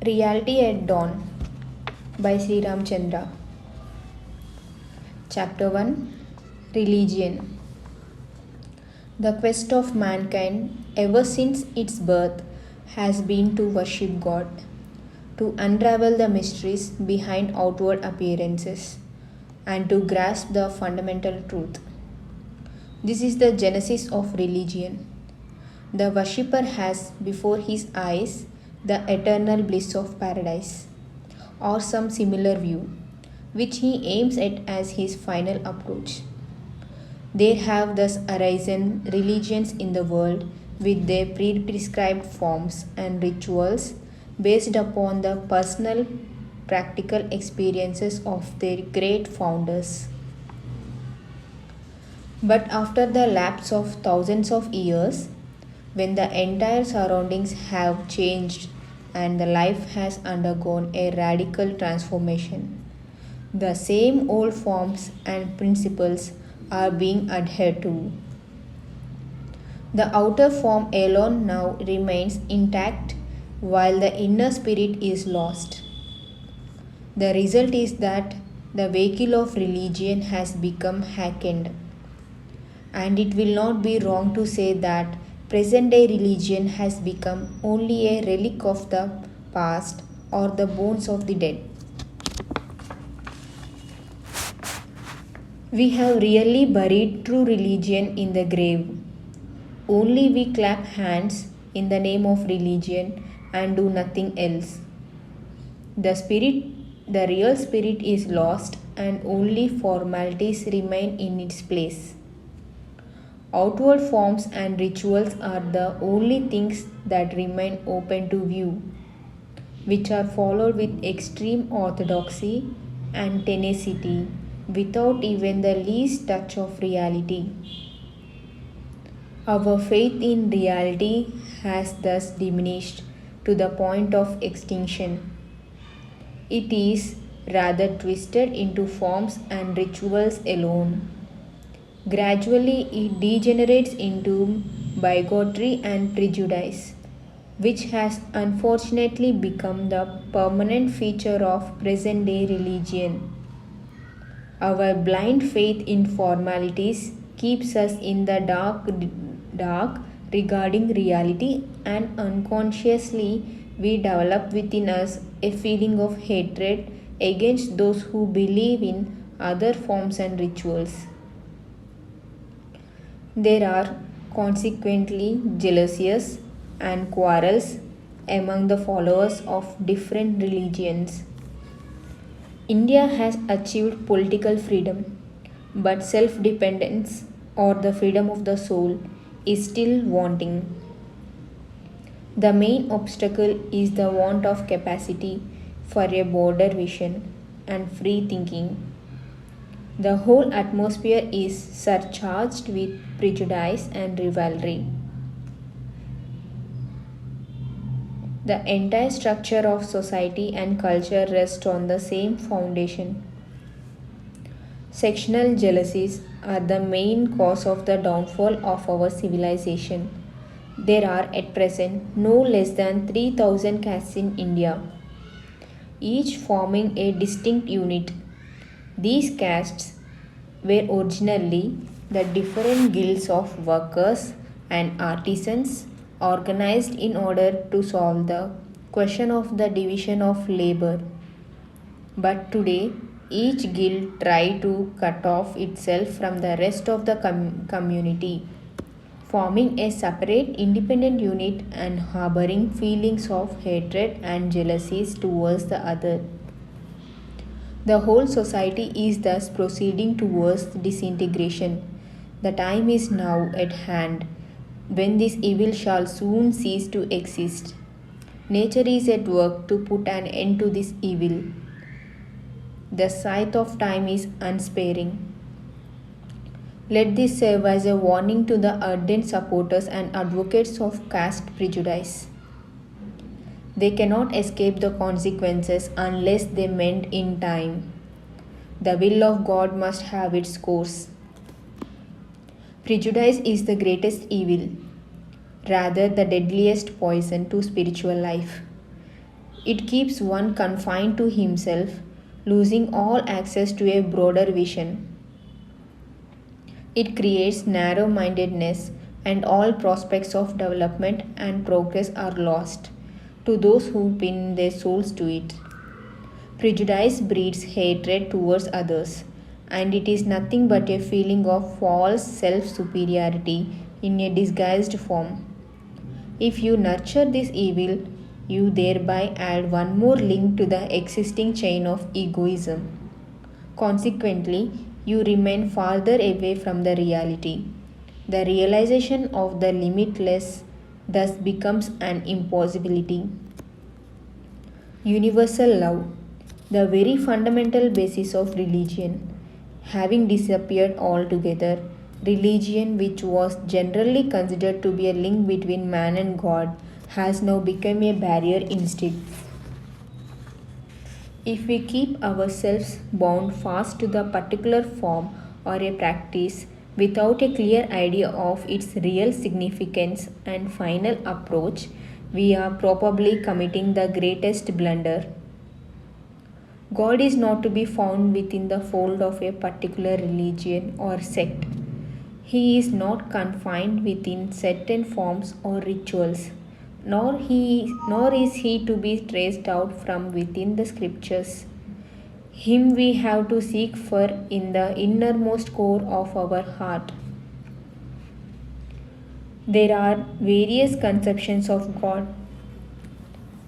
Reality at Dawn by Sri Ramchandra. Chapter 1 Religion. The quest of mankind, ever since its birth, has been to worship God, to unravel the mysteries behind outward appearances, and to grasp the fundamental truth. This is the genesis of religion. The worshipper has before his eyes the eternal bliss of paradise, or some similar view, which he aims at as his final approach. There have thus arisen religions in the world with their prescribed forms and rituals based upon the personal, practical experiences of their great founders. But after the lapse of thousands of years, when the entire surroundings have changed and the life has undergone a radical transformation, the same old forms and principles are being adhered to. The outer form alone now remains intact while the inner spirit is lost. The result is that the vehicle of religion has become hackened. And it will not be wrong to say that present day religion has become only a relic of the past or the bones of the dead. We have really buried true religion in the grave. Only we clap hands in the name of religion and do nothing else. The spirit, the real spirit is lost and only formalities remain in its place. Outward forms and rituals are the only things that remain open to view, which are followed with extreme orthodoxy and tenacity without even the least touch of reality. Our faith in reality has thus diminished to the point of extinction. It is rather twisted into forms and rituals alone. Gradually, it degenerates into bigotry and prejudice, which has unfortunately become the permanent feature of present day religion. Our blind faith in formalities keeps us in the dark regarding reality, and unconsciously we develop within us a feeling of hatred against those who believe in other forms and rituals. There are consequently jealousies and quarrels among the followers of different religions. India has achieved political freedom, but self dependence or the freedom of the soul is still wanting. The main obstacle is the want of capacity for a broader vision and free thinking. The whole atmosphere is surcharged with prejudice and rivalry. The entire structure of society and culture rests on the same foundation. Sectional jealousies are the main cause of the downfall of our civilization. There are at present no less than 3,000 castes in India, each forming a distinct unit. These castes were originally the different guilds of workers and artisans organized in order to solve the question of the division of labor. But today, each guild tries to cut off itself from the rest of the community, forming a separate independent unit and harboring feelings of hatred and jealousies towards the other. The whole society is thus proceeding towards disintegration. The time is now at hand when this evil shall soon cease to exist. Nature is at work to put an end to this evil. The scythe of time is unsparing. Let this serve as a warning to the ardent supporters and advocates of caste prejudice. They cannot escape the consequences unless they mend in time. The will of God must have its course. Prejudice is the greatest evil, rather, the deadliest poison to spiritual life. It keeps one confined to himself, losing all access to a broader vision. It creates narrow mindedness, and all prospects of development and progress are lost to those who pin their souls to it. Prejudice breeds hatred towards others, and it is nothing but a feeling of false self superiority in a disguised form. If you nurture this evil, you thereby add one more link to the existing chain of egoism. Consequently, you remain farther away from the reality. The realization of the limitless thus becomes an impossibility. Universal love, the very fundamental basis of religion, having disappeared altogether, religion, which was generally considered to be a link between man and God, has now become a barrier instead. If we keep ourselves bound fast to the particular form or a practice without a clear idea of its real significance and final approach, we are probably committing the greatest blunder. God is not to be found within the fold of a particular religion or sect. He is not confined within certain forms or rituals, nor is he to be traced out from within the scriptures. Him we have to seek for in the innermost core of our heart. There are various conceptions of God.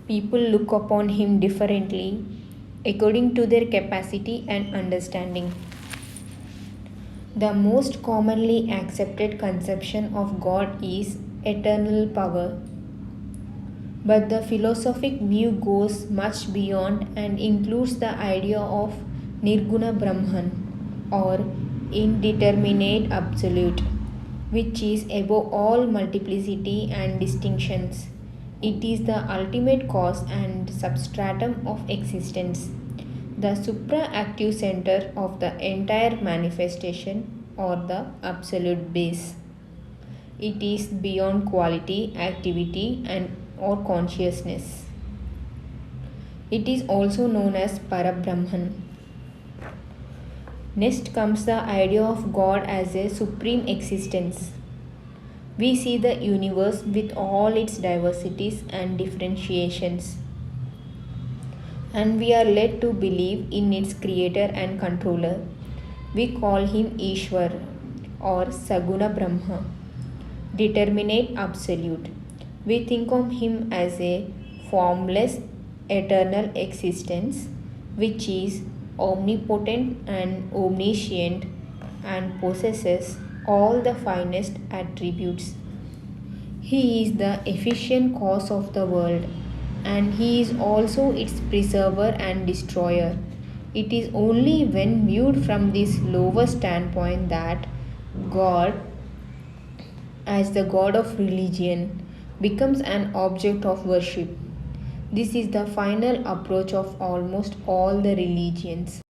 People look upon him differently according to their capacity and understanding. The most commonly accepted conception of God is eternal power. But the philosophic view goes much beyond and includes the idea of Nirguna Brahman or indeterminate absolute, which is above all multiplicity and distinctions. It is the ultimate cause and substratum of existence, the supra-active center of the entire manifestation or the absolute base. It is beyond quality, activity, and or consciousness. It is also known as Parabrahman. Next comes the idea of God as a supreme existence. We see the universe with all its diversities and differentiations, and we are led to believe in its creator and controller. We call him Ishwar or Saguna Brahma, determinate absolute. We think of him as a formless eternal existence which is omnipotent and omniscient and possesses all the finest attributes. He is the efficient cause of the world, and he is also its preserver and destroyer. It is only when viewed from this lower standpoint that God, as the God of religion, becomes an object of worship. This is the final approach of almost all the religions.